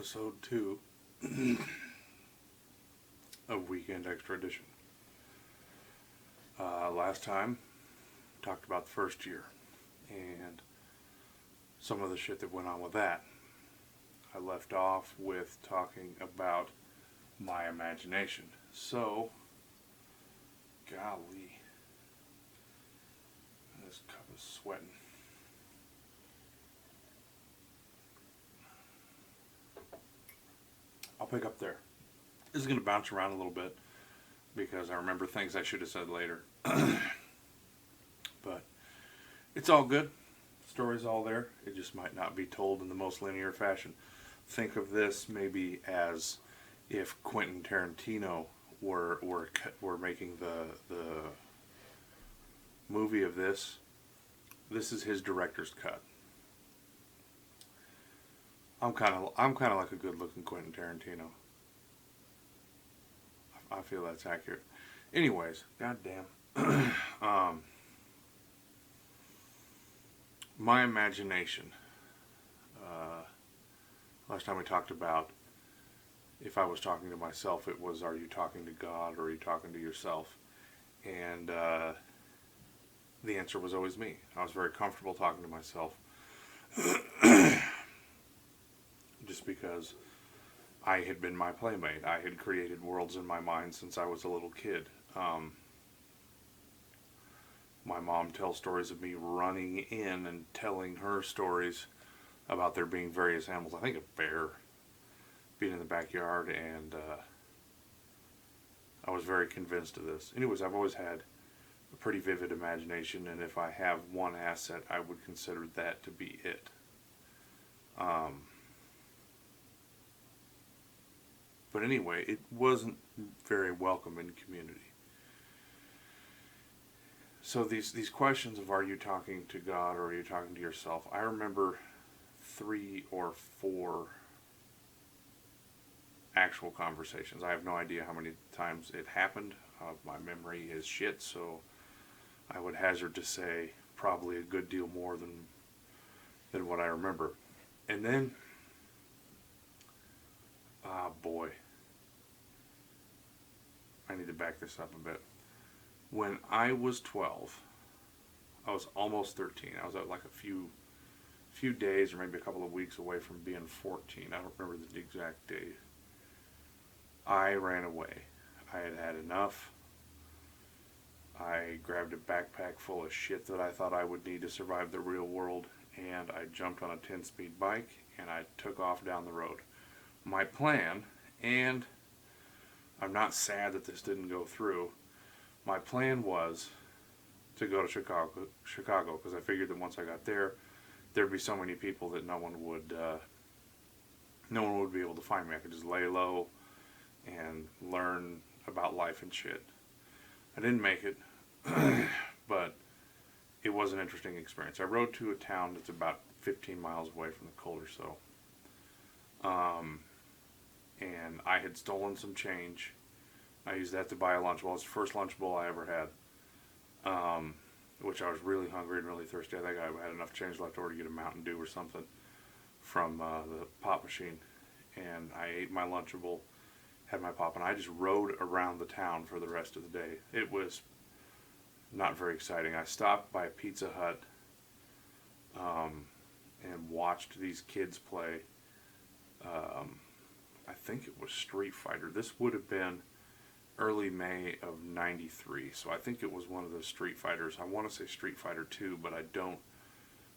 episode 2 of Weekend Extra Edition. Last time, talked about the first year and some of the shit that went on with that. I left off with talking about my imagination. So, golly, this cup is sweating. I'll pick up there. This is going to bounce around a little bit because I remember things I should have said later. But it's all good. The story's all there. It just might not be told in the most linear fashion. Think of this maybe as if Quentin Tarantino were making the movie of this. This is his director's cut. I'm kind of like a good-looking Quentin Tarantino. I feel that's accurate. Anyways, goddamn. My imagination. Last time we talked about if I was talking to myself, it was, are you talking to God or are you talking to yourself? And the answer was always me. I was very comfortable talking to myself. Just because I had been my playmate. I had created worlds in my mind since I was a little kid. My mom tells stories of me running in and telling her stories about there being various animals. I think a bear being in the backyard, and I was very convinced of this. Anyways, I've always had a pretty vivid imagination, and if I have one asset, I would consider that to be it. But anyway, it wasn't very welcome in community. So these questions of are you talking to God or are you talking to yourself, I remember 3 or 4 actual conversations. I have no idea how many times it happened. My memory is shit, so I would hazard to say probably a good deal more than what I remember. And then, boy, I need to back this up a bit. When I was 12, I was almost 13. I was at like a few days or maybe a couple of weeks away from being 14. I don't remember the exact date. I ran away. I had had enough. I grabbed a backpack full of shit that I thought I would need to survive the real world, and I jumped on a 10-speed bike and I took off down the road. My plan, and I'm not sad that this didn't go through, my plan was to go to Chicago, because I figured that once I got there, there'd be so many people that no one would be able to find me. I could just lay low and learn about life and shit. I didn't make it, but it was an interesting experience. I rode to a town that's about 15 miles away from the cold or so. And I had stolen some change. I used that to buy a lunch bowl. It's the first lunch bowl I ever had, which I was really hungry and really thirsty. I think I had enough change left over to get a Mountain Dew or something from the pop machine. And I ate my Lunchable, had my pop, and I just rode around the town for the rest of the day. It was not very exciting. I stopped by a Pizza Hut and watched these kids play. I think it was Street Fighter. This would have been early May of '93, so I think it was one of those Street Fighters. I want to say Street Fighter 2, but I don't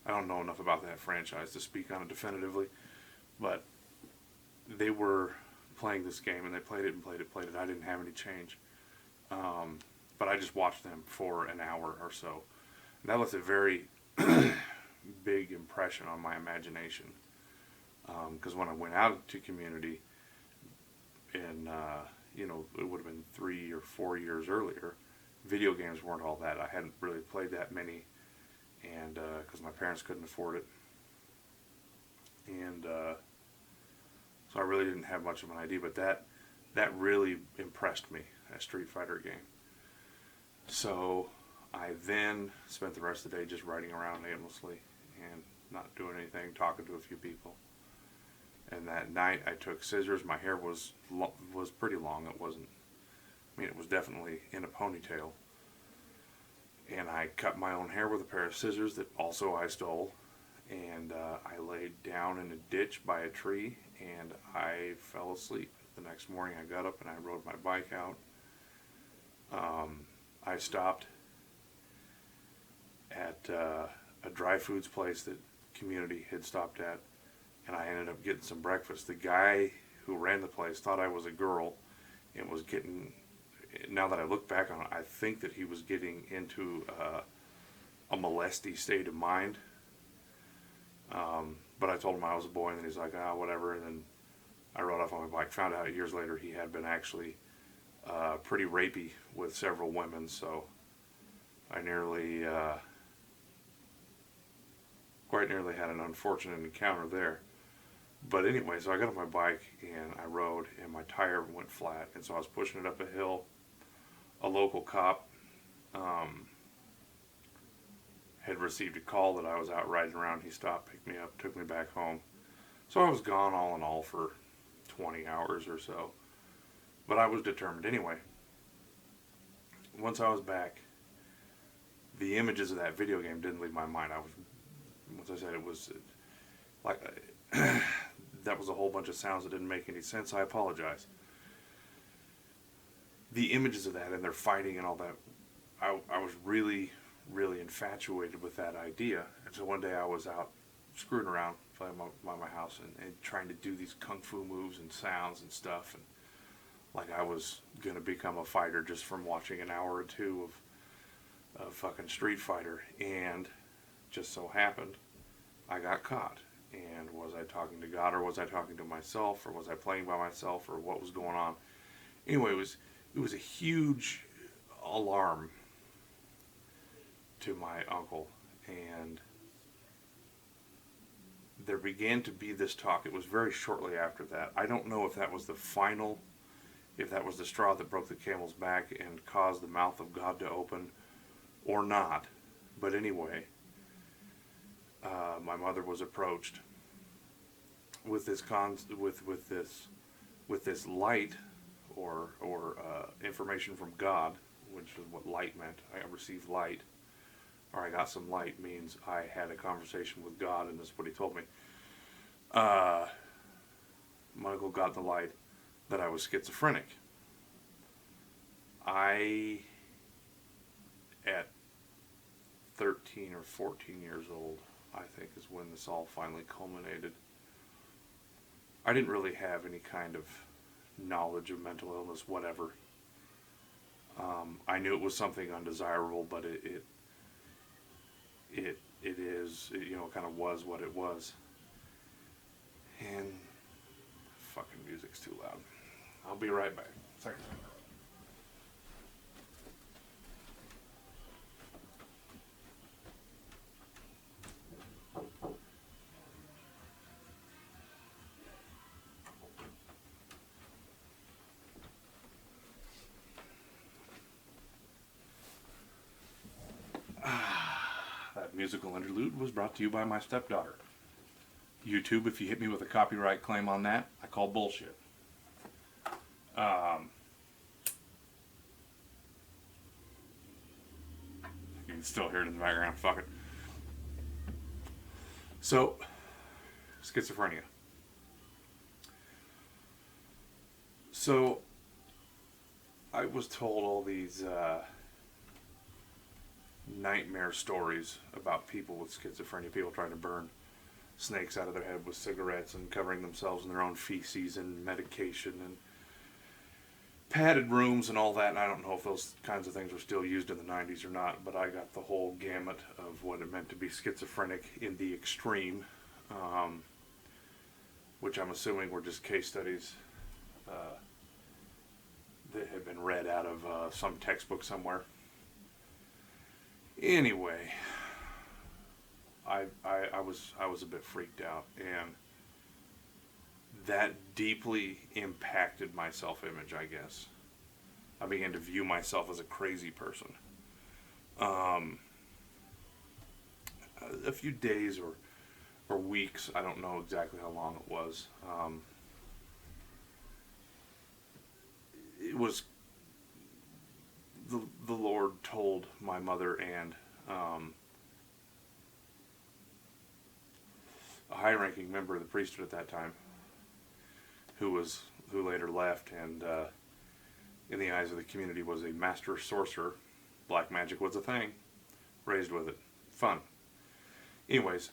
know enough about that franchise to speak on it definitively. But they were playing this game, and they played it. I didn't have any change, but I just watched them for an hour or so. And that left a very big impression on my imagination, because when I went out to community, and it would have been 3 or 4 years earlier, video games weren't all that. I hadn't really played that many, and because my parents couldn't afford it, and so I really didn't have much of an idea. But that really impressed me, that Street Fighter game. So I then spent the rest of the day just riding around aimlessly and not doing anything, talking to a few people. And And that night I took scissors. My hair was pretty long. It wasn't, I mean, it was definitely in a ponytail. And I cut my own hair with a pair of scissors that also I stole. And I laid down in a ditch by a tree and I fell asleep. The next morning I got up and I rode my bike out. I stopped at a dry foods place that community had stopped at, and I ended up getting some breakfast. The guy who ran the place thought I was a girl and was getting, now that I look back on it, I think that he was getting into a molesty state of mind. But I told him I was a boy, and then he's like, whatever, and then I rode off on my bike. Found out years later he had been actually pretty rapey with several women, so I quite nearly had an unfortunate encounter there. But anyway, so I got on my bike and I rode, and my tire went flat, and so I was pushing it up a hill. A local cop had received a call that I was out riding around. He stopped, picked me up, took me back home. So I was gone all in all for 20 hours or so. But I was determined anyway. Once I was back, the images of that video game didn't leave my mind. Once I said it was like, that was a whole bunch of sounds that didn't make any sense. I apologize. The images of that and their fighting and all that, I was really, really infatuated with that idea. And so one day I was out screwing around by my house and trying to do these kung fu moves and sounds and stuff, and like I was going to become a fighter just from watching an hour or two of fucking Street Fighter. And just so happened I got caught. And was I talking to God, or was I talking to myself, or was I playing by myself, or what was going on? Anyway, it was a huge alarm to my uncle, and there began to be this talk. It was very shortly after that. I don't know if that was the final, if that was the straw that broke the camel's back and caused the mouth of God to open or not. But anyway, my mother was approached with this with this light or information from God, which is what light meant. I received light, or I got some light, means I had a conversation with God, and this is what he told me. My uncle got the light that I was schizophrenic. At 13 or 14 years old, I think, is when this all finally culminated. I didn't really have any kind of knowledge of mental illness, whatever. I knew it was something undesirable, but it is, you know, kind of was what it was. And fucking music's too loud. I'll be right back. Sorry. That musical interlude was brought to you by my stepdaughter. YouTube, if you hit me with a copyright claim on that, I call bullshit. You can still hear it in the background. Fuck it. So, schizophrenia. So, I was told all these nightmare stories about people with schizophrenia, people trying to burn snakes out of their head with cigarettes and covering themselves in their own feces and medication and padded rooms and all that. And I don't know if those kinds of things were still used in the 90s or not, but I got the whole gamut of what it meant to be schizophrenic in the extreme, which I'm assuming were just case studies that had been read out of some textbook somewhere. Anyway, I was a bit freaked out, and that deeply impacted my self-image, I guess. I began to view myself as a crazy person. A few days or or weeks. I don't know exactly how long it was. It was the Lord told my mother and a high-ranking member of the priesthood at that time, who later left, and in the eyes of the community was a master sorcerer. Black magic was a thing. Raised with it. Fun. Anyways,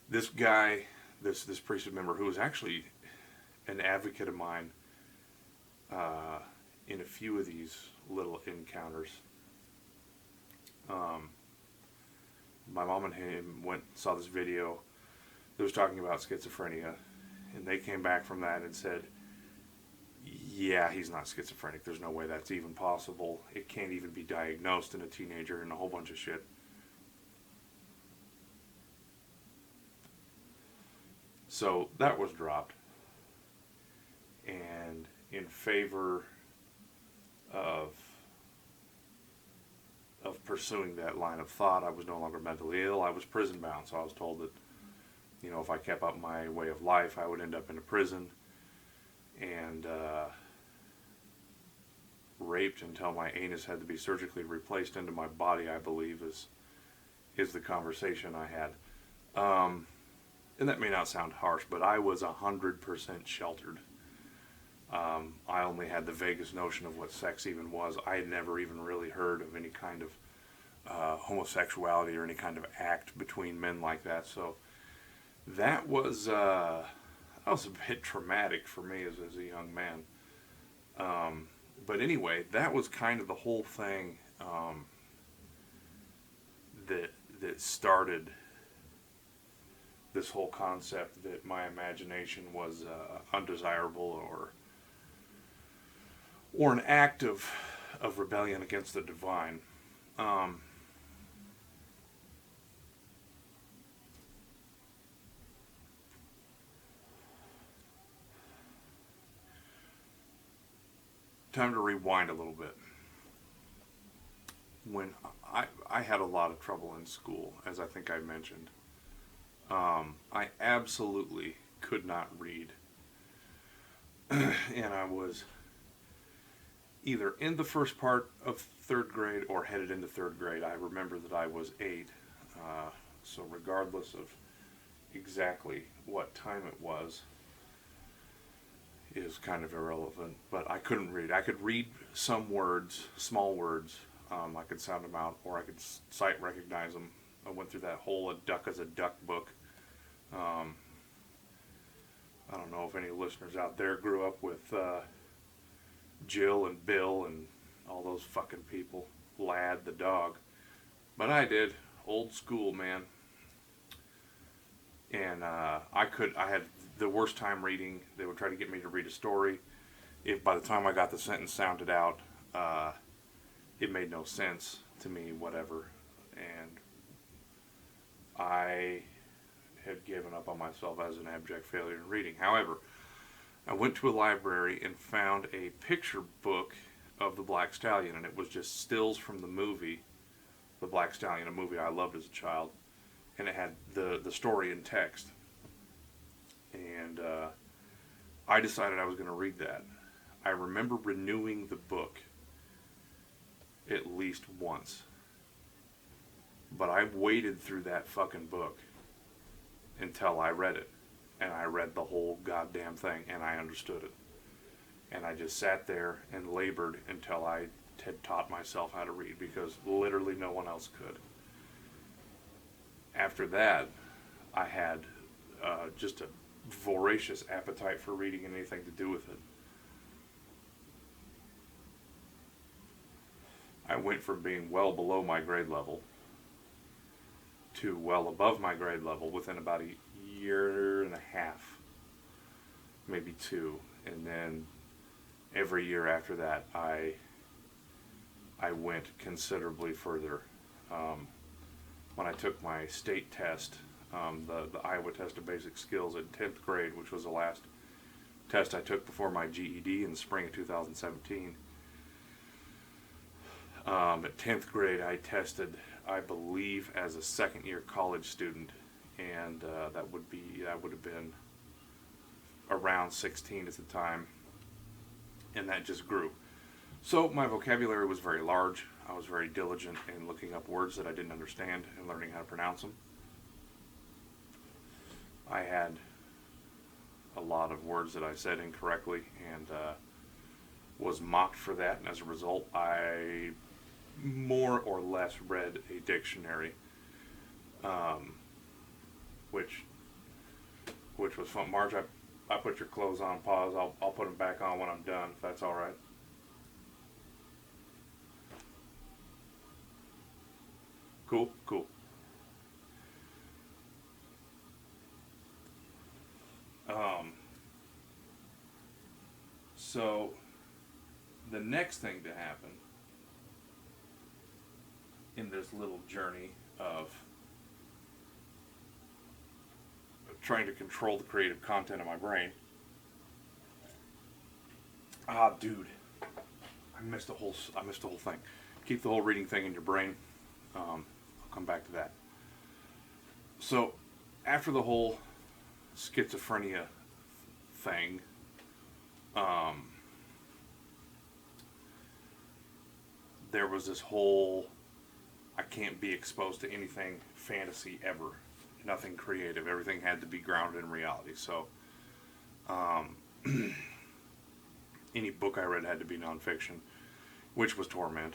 this guy, this priesthood member, who was actually an advocate of mine in a few of these little encounters. My mom and him saw this video that was talking about schizophrenia, and they came back from that and said, yeah, he's not schizophrenic. There's no way that's even possible. It can't even be diagnosed in a teenager, and a whole bunch of shit. So that was dropped. And in favor of pursuing that line of thought, I was no longer mentally ill. I was prison bound, so I was told that, you know, if I kept up my way of life, I would end up in a prison and raped until my anus had to be surgically replaced into my body, I believe is the conversation I had. And that may not sound harsh, but I was 100% sheltered. I only had the vaguest notion of what sex even was. I had never even really heard of any kind of homosexuality or any kind of act between men like that. So that was a bit traumatic for me as a young man. But anyway, that was kind of the whole thing that started this whole concept that my imagination was undesirable or an act of rebellion against the divine. Time to rewind a little bit. When I had a lot of trouble in school, as I think I mentioned. I absolutely could not read. And I was either in the first part of third grade or headed into third grade. I remember that I was 8. So regardless of exactly what time it was, is kind of irrelevant. But I couldn't read. I could read some words, small words. I could sound them out, or I could sight recognize them. I went through that whole A Duck as a Duck book. I don't know if any listeners out there grew up with Jill and Bill and all those fucking people. Lad the dog. But I did. Old school, man. And I had the worst time reading. They would try to get me to read a story. If by the time I got the sentence sounded out, it made no sense to me, whatever. And I had given up on myself as an abject failure in reading. However, I went to a library and found a picture book of the Black Stallion, and it was just stills from the movie, The Black Stallion, a movie I loved as a child, and it had the story in text. And I decided I was going to read that. I remember renewing the book at least once. But I waited through that fucking book until I read it. And I read the whole goddamn thing, and I understood it. And I just sat there and labored until I had taught myself how to read, because literally no one else could. After that, I had just a voracious appetite for reading and anything to do with it. I went from being well below my grade level to well above my grade level within about a year and a half, maybe 2. And then every year after that, I went considerably further. When I took my state test, the Iowa Test of Basic Skills in 10th grade, which was the last test I took before my GED in the spring of 2017. At 10th grade, I tested, I believe, as a second-year college student and that would have been around 16 at the time, and that just grew. So my vocabulary was very large. I was very diligent in looking up words that I didn't understand and learning how to pronounce them. I had a lot of words that I said incorrectly and was mocked for that, and as a result I more or less read a dictionary, which was fun. Marge, I put your clothes on pause. I'll put them back on when I'm done, if that's all right. Cool, cool. So the next thing to happen in this little journey of trying to control the creative content of my brain. Dude, I missed the whole thing. Keep the whole reading thing in your brain. I'll come back to that. So, after the whole schizophrenia thing, there was this whole, I can't be exposed to anything fantasy ever. Nothing creative. Everything had to be grounded in reality. So, any book I read had to be nonfiction, which was torment.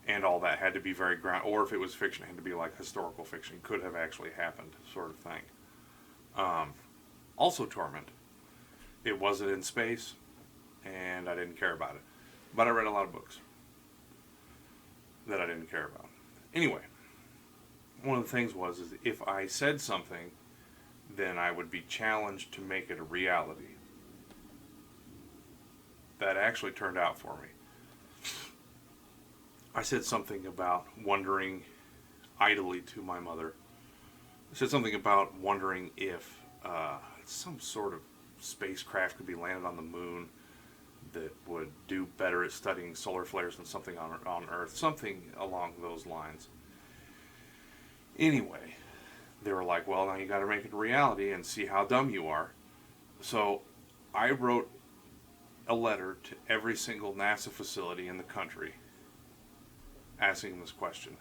And all that had to be very ground, or if it was fiction, it had to be like historical fiction, could have actually happened, sort of thing. Also torment. It wasn't in space, and I didn't care about it. But I read a lot of books that I didn't care about. Anyway, one of the things was is if I said something, then I would be challenged to make it a reality. That actually turned out for me. I said something about wondering idly to my mother. I said something about wondering if some sort of spacecraft could be landed on the moon that would do better at studying solar flares than something on Earth. Something along those lines. Anyway, they were like, well, now you got to make it a reality and see how dumb you are. So I wrote a letter to every single NASA facility in the country asking this question.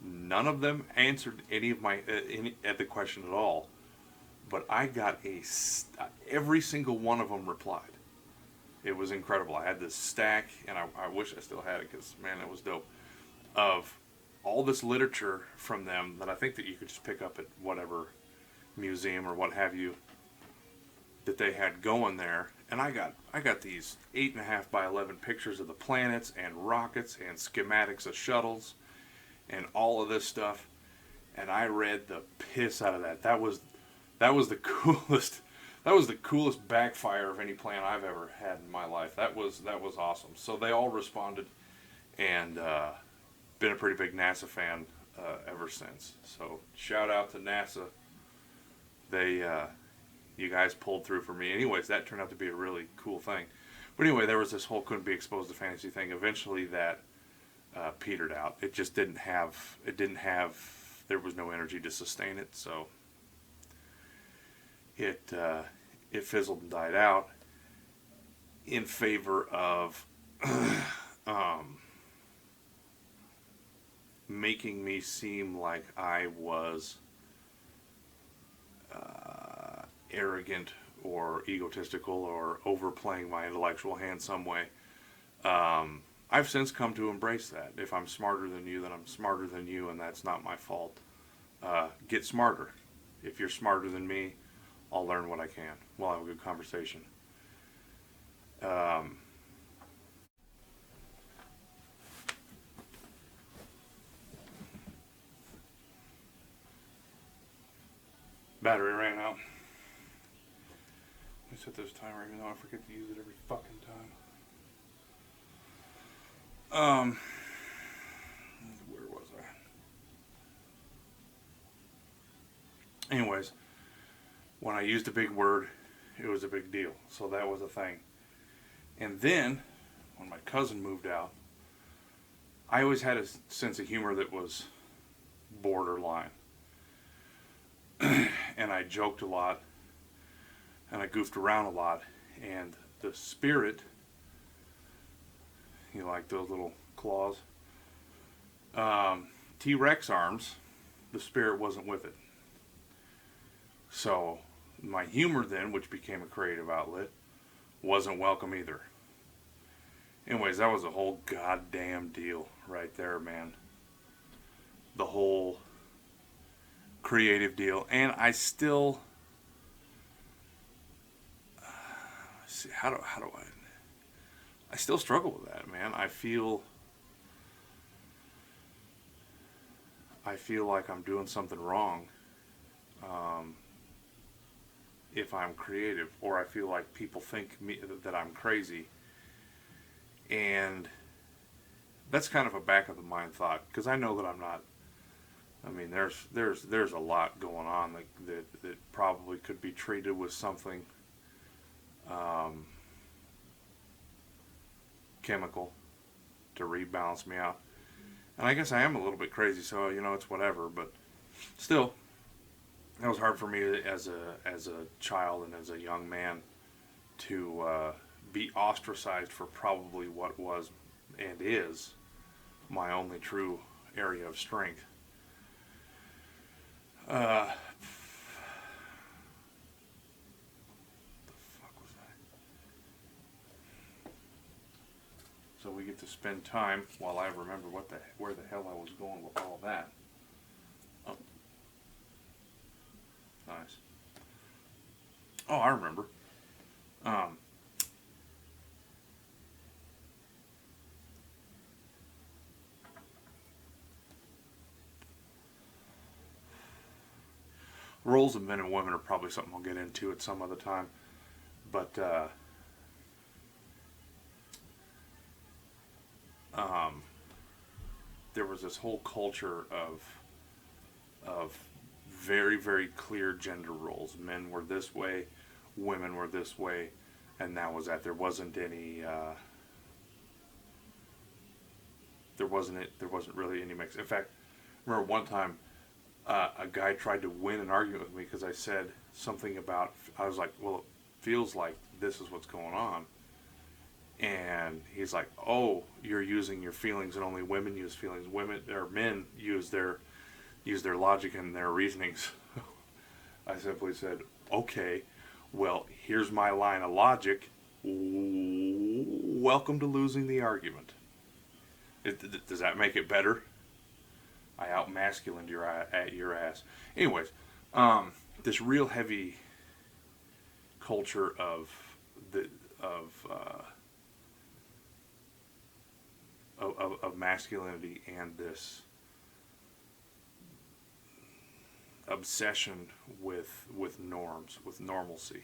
None of them answered any of my the question at all, but I got every single one of them replied. It was incredible. I had this stack, and I wish I still had it because, man, it was dope, of all this literature from them that I think that you could just pick up at whatever museum or what have you that they had going there. And I got these 8.5 by 11 pictures of the planets and rockets and schematics of shuttles and all of this stuff. And I read the piss out of that. That was the coolest. That was the coolest backfire of any plan I've ever had in my life. That was awesome. So they all responded, and been a pretty big NASA fan ever since. So shout out to NASA. They you guys pulled through for me. Anyways, that turned out to be a really cool thing. But anyway, there was this whole couldn't be exposed to fantasy thing. Eventually that petered out. It just didn't have, there was no energy to sustain it. So it fizzled and died out in favor of making me seem like I was arrogant or egotistical or overplaying my intellectual hand some way. I've since come to embrace that. If I'm smarter than you, then I'm smarter than you, and that's not my fault. Get smarter. If you're smarter than me, I'll learn what I can. We'll have a good conversation. Battery ran out. Let me set this timer even though I forget to use it every fucking time. Where was I? Anyways, when I used a big word, it was a big deal. So that was a thing. And then, when my cousin moved out, I always had a sense of humor that was borderline. and I joked a lot, and I goofed around a lot, and the spirit, you like those little claws, T-Rex arms, the spirit wasn't with it. So my humor then, which became a creative outlet, wasn't welcome either. Anyways, that was a whole goddamn deal right there, man. The whole creative deal. And I still... How do I still struggle with that, man. I feel like I'm doing something wrong if I'm creative, or I feel like people think that I'm crazy, and that's kind of a back of the mind thought, because I know that I'm not. I mean, there's a lot going on that probably could be treated with something chemical to rebalance me out. And I guess I am a little bit crazy, so it's whatever. But still, it was hard for me as a child and as a young man to be ostracized for probably what was and is my only true area of strength. So we get to spend time while I remember where the hell I was going with all that. Oh. Nice. Oh, I remember. Roles of men and women are probably something I'll get into at some other time. But there was this whole culture of very, very clear gender roles. Men were this way, women were this way, and that was that. There wasn't any. There wasn't really any mix. In fact, I remember one time a guy tried to win an argument with me because I said something about. I was like, "Well, it feels like this is what's going on." And he's like, "Oh, you're using your feelings, and only women use feelings. Women or men use their logic and their reasonings." I simply said, "Okay, well, here's my line of logic. Welcome to losing the argument." Does that make it better? I out-masculined your ass. Anyways, this real heavy culture of masculinity and this obsession with norms, with normalcy.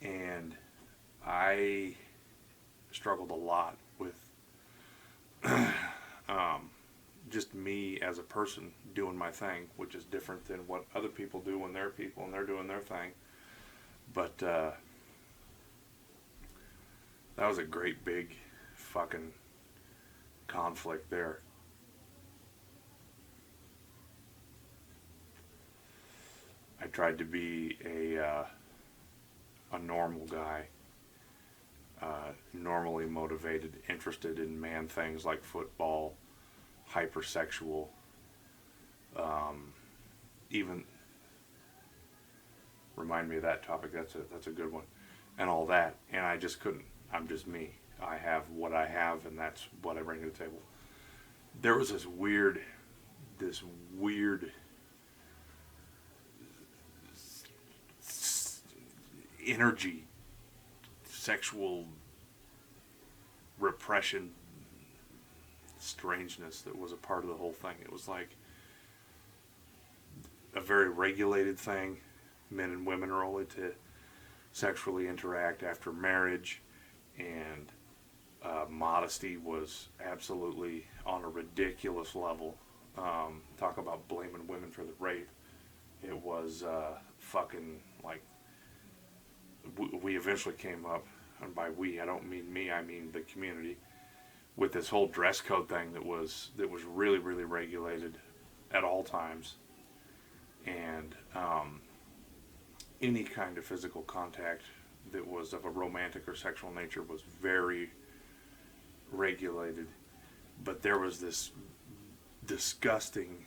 And I struggled a lot with just me as a person doing my thing, which is different than what other people do when they're people and they're doing their thing. But that was a great big fucking conflict there. I tried to be a normal guy, normally motivated, interested in man things like football, hypersexual, even remind me of that topic. That's a good one, and all that. And I just couldn't. I'm just me. I have what I have, and that's what I bring to the table. There was this weird energy, sexual repression, strangeness that was a part of the whole thing. It was like a very regulated thing. Men and women are only to sexually interact after marriage, and modesty was absolutely on a ridiculous level. Talk about blaming women for the rape. It was fucking like, we eventually came up, and by we I don't mean me, I mean the community, with this whole dress code thing that was really, really regulated at all times. and any kind of physical contact that was of a romantic or sexual nature was very regulated. But there was this disgusting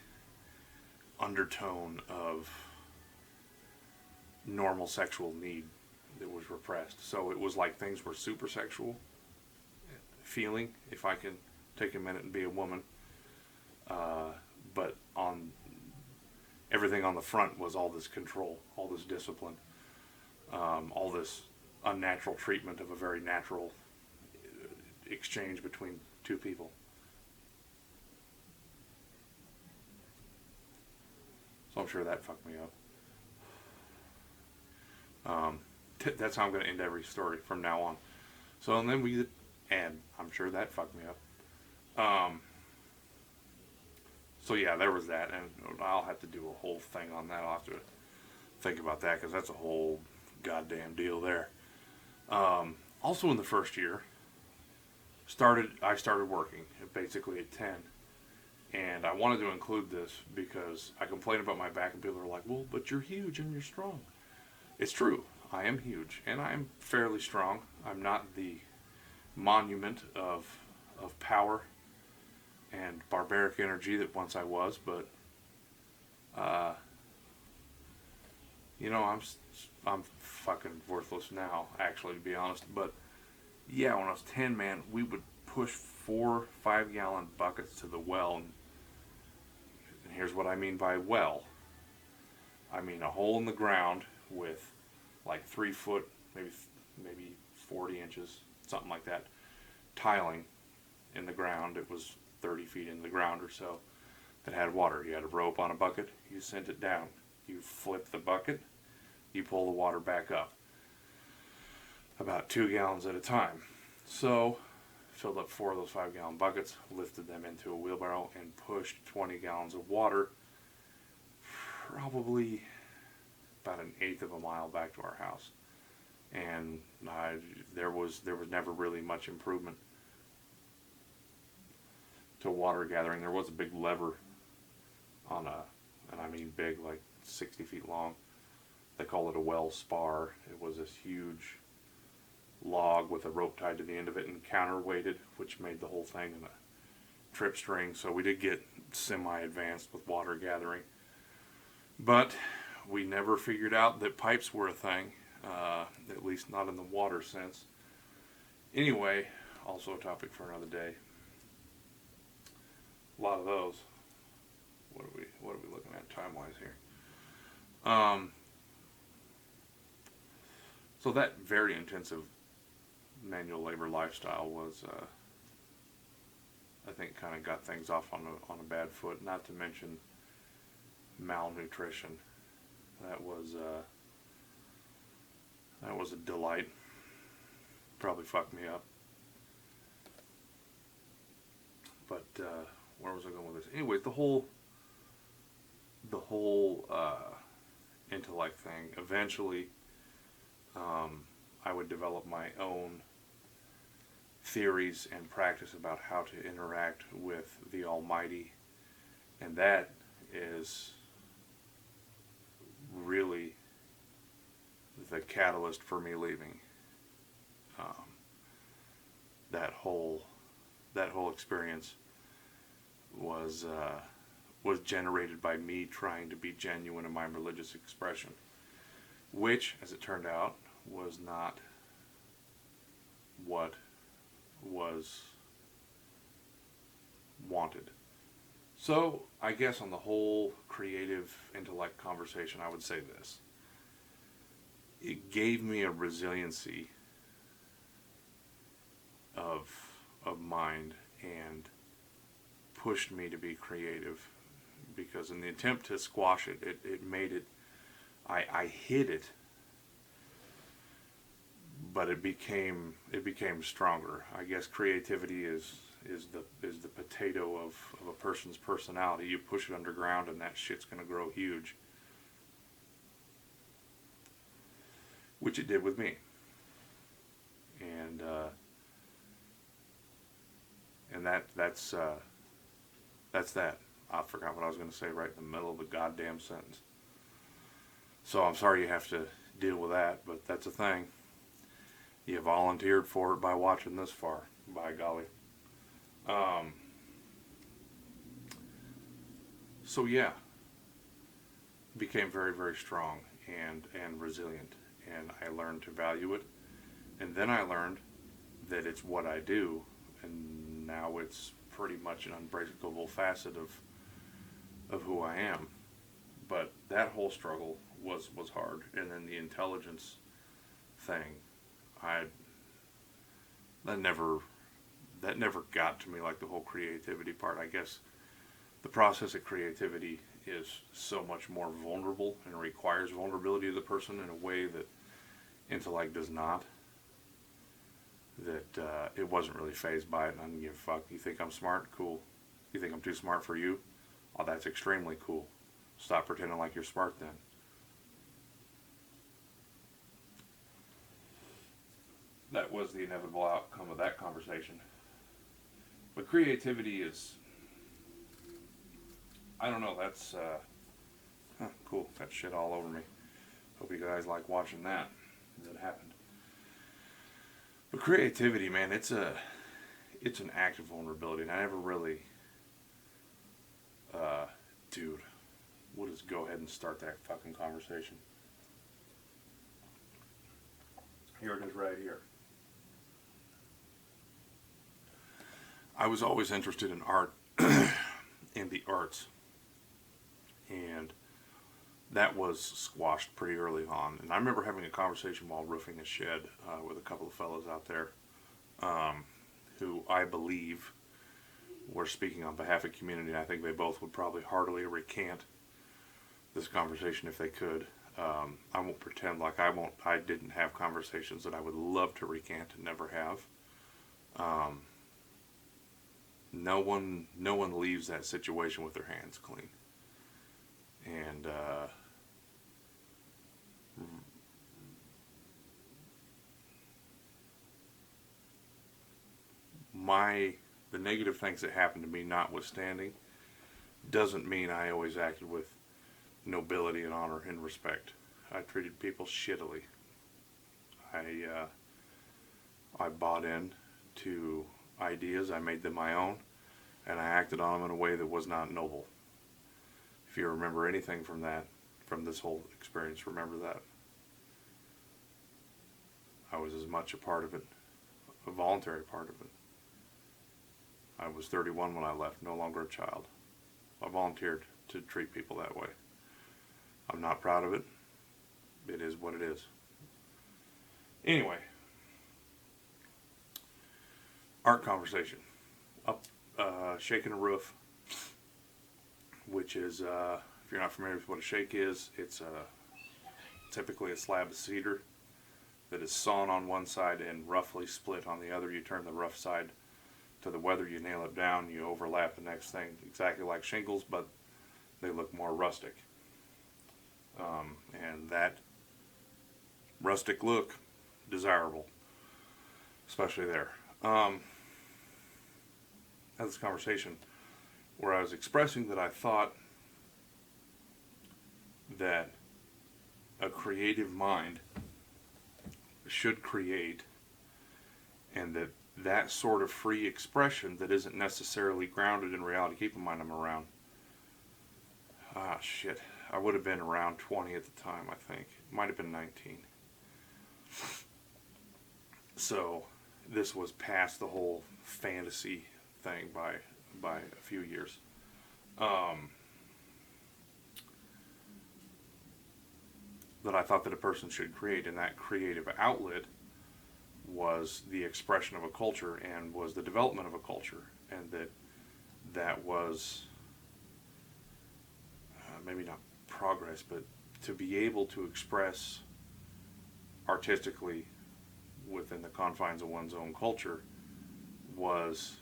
undertone of normal sexual need that was repressed. So it was like things were super sexual feeling, if I can take a minute and be a woman. But on everything on the front was all this control, all this discipline, all this unnatural treatment of a very natural exchange between two people. So I'm sure that fucked me up. That's how I'm going to end every story from now on. So and then and I'm sure that fucked me up. So yeah, there was that, and I'll have to do a whole thing on that. I'll have to think about that, because that's a whole goddamn deal there. Also in the first year, I started working basically at 10. And I wanted to include this because I complain about my back and people are like, well, but you're huge and you're strong. It's true. I am huge and I'm fairly strong. I'm not the monument of power and barbaric energy that once I was, but I'm fucking worthless now, actually, to be honest. But yeah, when I was 10, man, we would push 4 5-gallon buckets to the well. And here's what I mean by well. I mean a hole in the ground with like 3 foot, maybe 40 inches, something like that, tiling in the ground. It was 30 feet in the ground or so that had water. You had a rope on a bucket, you sent it down. You flip the bucket, you pull the water back up. About 2 gallons at a time. So filled up 4 of those 5-gallon buckets, lifted them into a wheelbarrow, and pushed 20 gallons of water, probably about 1/8 of a mile back to our house. And there was never really much improvement to water gathering. There was a big lever on and I mean big, like 60 feet long. They call it a well spar. It was this huge log with a rope tied to the end of it and counterweighted, which made the whole thing in a trip string. So we did get semi-advanced with water gathering, but we never figured out that pipes were a thing, at least not in the water sense. Anyway, also a topic for another day. A lot of those. What are we looking at time-wise here? So that very intensive manual labor lifestyle was, I think, kind of got things off on a bad foot. Not to mention malnutrition. That was a delight. Probably fucked me up. But where was I going with this? Anyways, the whole intellect thing. Eventually, I would develop my own theories and practice about how to interact with the Almighty, and that is really the catalyst for me leaving. That whole experience was generated by me trying to be genuine in my religious expression, which, as it turned out, was not what was wanted. So, I guess on the whole creative intellect conversation, I would say this. It gave me a resiliency of mind and pushed me to be creative, because in the attempt to squash it, it made it, I hid it, but it became stronger. I guess creativity is the potato of a person's personality. You push it underground and that shit's gonna grow huge. Which it did with me. And that's that. I forgot what I was gonna say right in the middle of the goddamn sentence. So I'm sorry you have to deal with that, but that's a thing. You volunteered for it by watching this far, by golly. So yeah, became very, very strong and resilient, and I learned to value it. And then I learned that it's what I do, and now it's pretty much an unbreakable facet of who I am. But that whole struggle was hard, and then the intelligence thing, I that never got to me like the whole creativity part. I guess the process of creativity is so much more vulnerable and requires vulnerability of the person in a way that intellect does not. That it wasn't really fazed by it, and I didn't give a fuck. You think I'm smart? Cool. You think I'm too smart for you? Oh, that's extremely cool. Stop pretending like you're smart then. That was the inevitable outcome of that conversation. But creativity is, I don't know, that's cool. Got shit all over me. Hope you guys like watching that. That happened. But creativity, man, it's an act of vulnerability, and I never really, dude, we'll just go ahead and start that fucking conversation. Here it is right here. I was always interested in art and the arts, and that was squashed pretty early on. And I remember having a conversation while roofing a shed with a couple of fellows out there who I believe were speaking on behalf of the community. I think they both would probably heartily recant this conversation if they could. I won't pretend like I didn't have conversations that I would love to recant and never have. No one leaves that situation with their hands clean. And the negative things that happened to me notwithstanding, doesn't mean I always acted with nobility and honor and respect. I treated people shittily. I bought in to ideas, I made them my own, and I acted on them in a way that was not noble. If you remember anything from this whole experience, remember that. I was as much a part of it, a voluntary part of it. I was 31 when I left, no longer a child. I volunteered to treat people that way. I'm not proud of it. It is what it is. Anyway, art conversation. Up, shaking a roof, which is, if you're not familiar with what a shake is, it's typically a slab of cedar that is sawn on one side and roughly split on the other. You turn the rough side to the weather, you nail it down, you overlap the next thing, exactly like shingles, but they look more rustic. And that rustic look, desirable, especially there. I had this conversation where I was expressing that I thought that a creative mind should create, and that sort of free expression that isn't necessarily grounded in reality. Keep in mind I'm around, shit, I would have been around 20 at the time, I think. Might have been 19. So this was past the whole fantasy thing by a few years. That I thought that a person should create, and that creative outlet was the expression of a culture and was the development of a culture, and that was maybe not progress, but to be able to express artistically within the confines of one's own culture was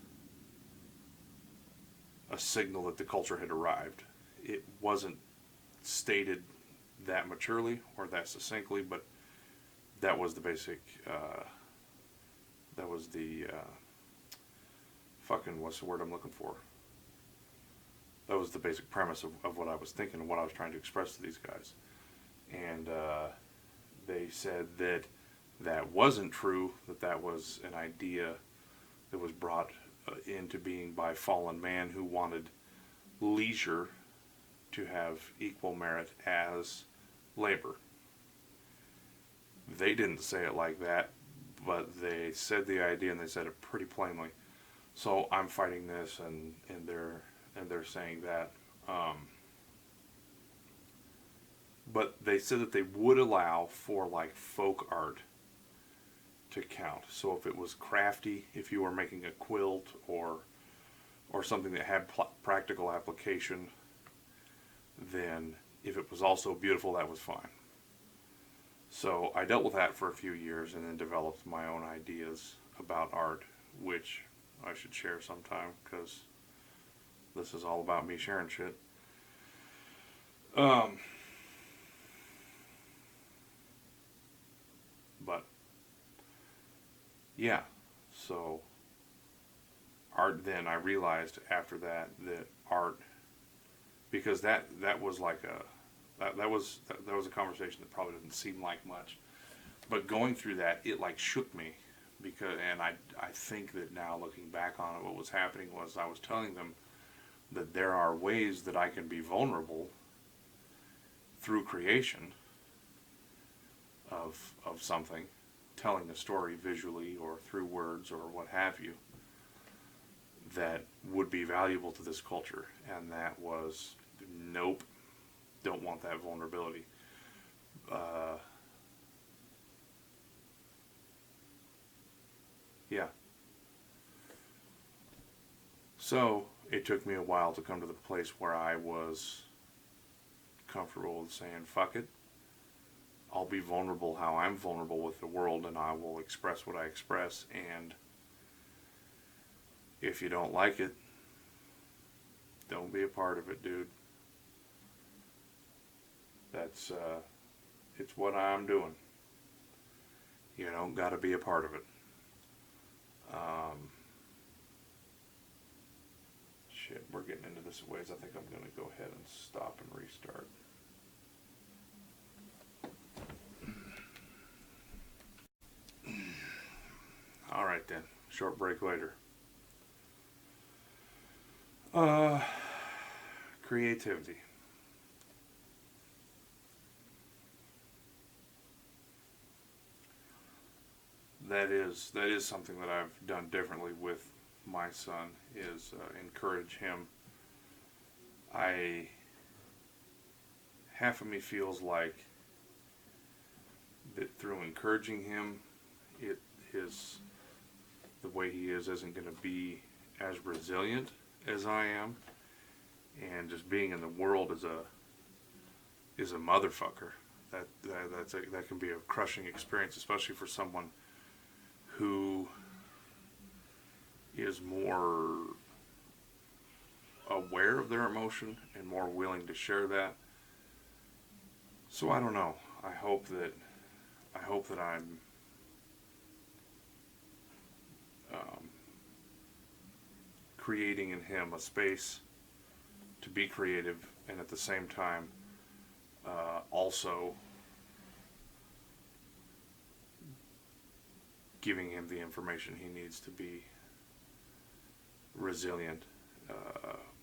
a signal that the culture had arrived. It wasn't stated that maturely or that succinctly, but that was the basic, that was the, what's the word I'm looking for? That was the basic premise of what I was thinking and what I was trying to express to these guys. And they said that that wasn't true, that was an idea that was brought into being by fallen man who wanted leisure to have equal merit as labor. They didn't say it like that, but they said the idea, and they said it pretty plainly. So I'm fighting this, and they're saying that. But they said that they would allow for like folk art to count. So if it was crafty, if you were making a quilt or something that had practical application, then if it was also beautiful, that was fine. So I dealt with that for a few years and then developed my own ideas about art, which I should share sometime, because this is all about me sharing shit. But yeah, so art, then I realized after that art, because that was like that was a conversation that probably didn't seem like much, but going through that, it like shook me, because, and I think that now looking back on it, what was happening was I was telling them that there are ways that I can be vulnerable through creation of something, telling a story visually or through words or what have you, that would be valuable to this culture. And that was, nope, don't want that vulnerability. Yeah. So it took me a while to come to the place where I was comfortable with saying, fuck it, I'll be vulnerable how I'm vulnerable with the world, and I will express what I express, and if you don't like it, don't be a part of it, dude. That's it's what I'm doing. You don't gotta be a part of it. Shit, we're getting into this ways. I think I'm gonna go ahead and stop and restart. All right then, short break later. Creativity. That is something that I've done differently with my son, is encourage him. Half of me feels like that through encouraging him, the way he is isn't going to be as resilient as I am, and just being in the world is a motherfucker. That can be a crushing experience, especially for someone who is more aware of their emotion and more willing to share that. So I don't know. I hope that I'm creating in him a space to be creative, and at the same time also giving him the information he needs to be resilient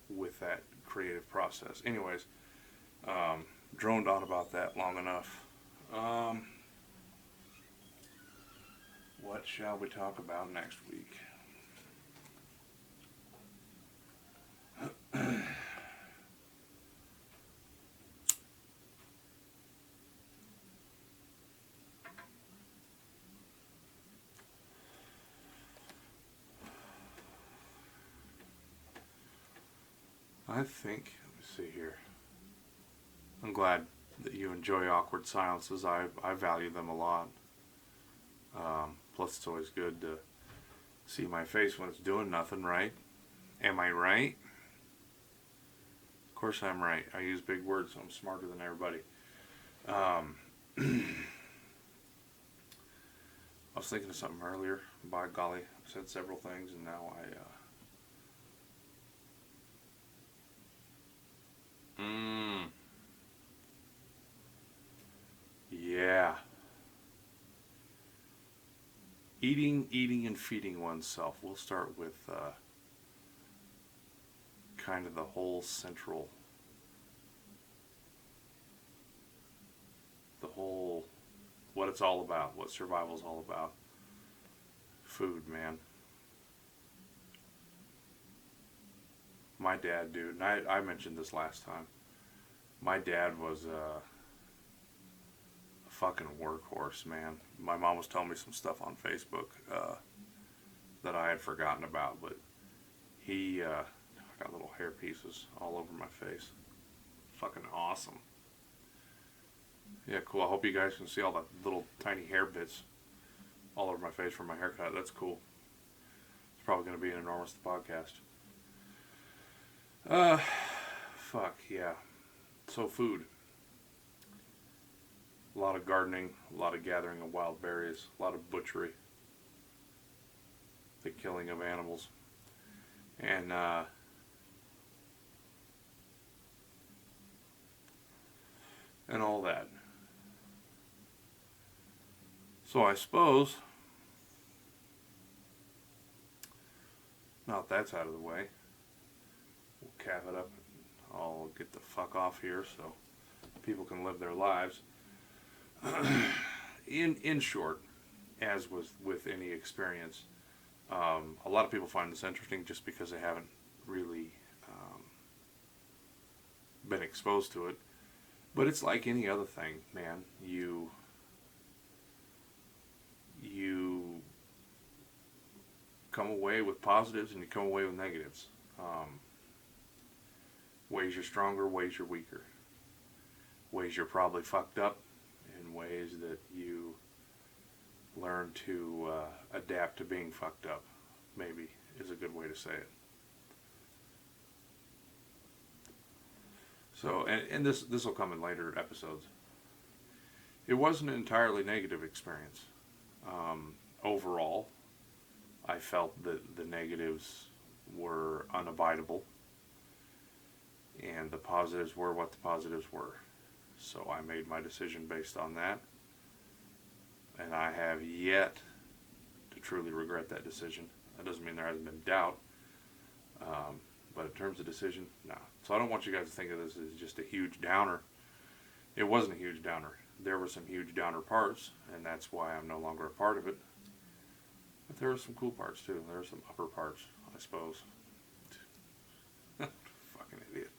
with that creative process. Anyways, droned on about that long enough. What shall we talk about next week? I think, let me see here. I'm glad that you enjoy awkward silences. I value them a lot. Plus, it's always good to see my face when it's doing nothing, right? Am I right? Of course I'm right. I use big words, so I'm smarter than everybody. I was thinking of something earlier. By golly, I said several things, and now Eating, and feeding oneself. We'll start with kind of the whole what it's all about, what survival's all about. Food, man. My dad, dude, and I mentioned this last time. My dad was a fucking workhorse, man. My mom was telling me some stuff on Facebook that I had forgotten about, but he, I got little hair pieces all over my face. Fucking awesome. Yeah, cool. I hope you guys can see all the little tiny hair bits all over my face from my haircut. That's cool. It's probably going to be an enormous podcast. Fuck, yeah. So food. A lot of gardening, a lot of gathering of wild berries, a lot of butchery. The killing of animals. And, all that. So I suppose, now that that's out of the way, we'll cap it up. I'll get the fuck off here so people can live their lives. In short, as with any experience, a lot of people find this interesting just because they haven't really been exposed to it. But it's like any other thing, man. You come away with positives and you come away with negatives. Ways you're stronger, ways you're weaker. Ways you're probably fucked up, and ways that you learn to adapt to being fucked up, maybe, is a good way to say it. So, and this will come in later episodes. It wasn't an entirely negative experience. Overall, I felt that the negatives were unavoidable, and the positives were what the positives were. So I made my decision based on that, and I have yet to truly regret that decision. That doesn't mean there hasn't been doubt, but in terms of decision, no. So I don't want you guys to think of this as just a huge downer. It wasn't a huge downer. There were some huge downer parts, and that's why I'm no longer a part of it. But there were some cool parts too. There were some upper parts, I suppose. Fucking idiot.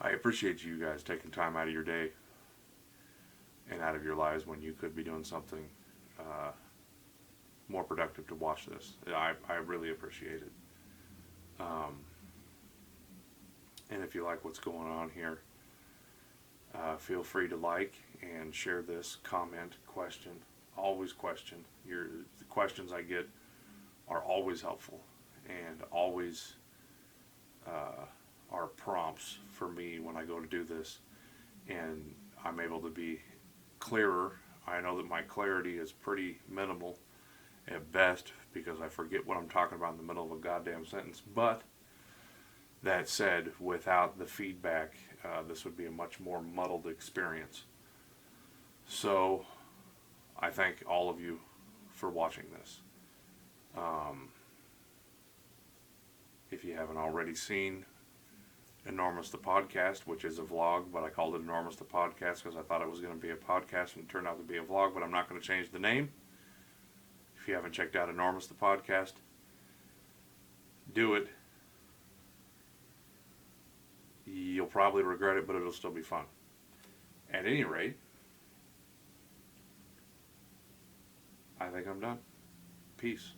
I appreciate you guys taking time out of your day and out of your lives when you could be doing something more productive to watch this. I really appreciate it. And if you like what's going on here, feel free to like and share this, comment, question. Always question. The questions I get are always helpful and always are prompts for me when I go to do this, and I'm able to be clearer. I know that my clarity is pretty minimal at best because I forget what I'm talking about in the middle of a goddamn sentence, but that said, without the feedback, this would be a much more muddled experience. So I thank all of you for watching this. If you haven't already seen Enormous the Podcast, which is a vlog, but I called it Enormous the Podcast because I thought it was going to be a podcast and it turned out to be a vlog, but I'm not going to change the name. If you haven't checked out Enormous the Podcast, do it. You'll probably regret it, but it'll still be fun. At any rate, I think I'm done. Peace.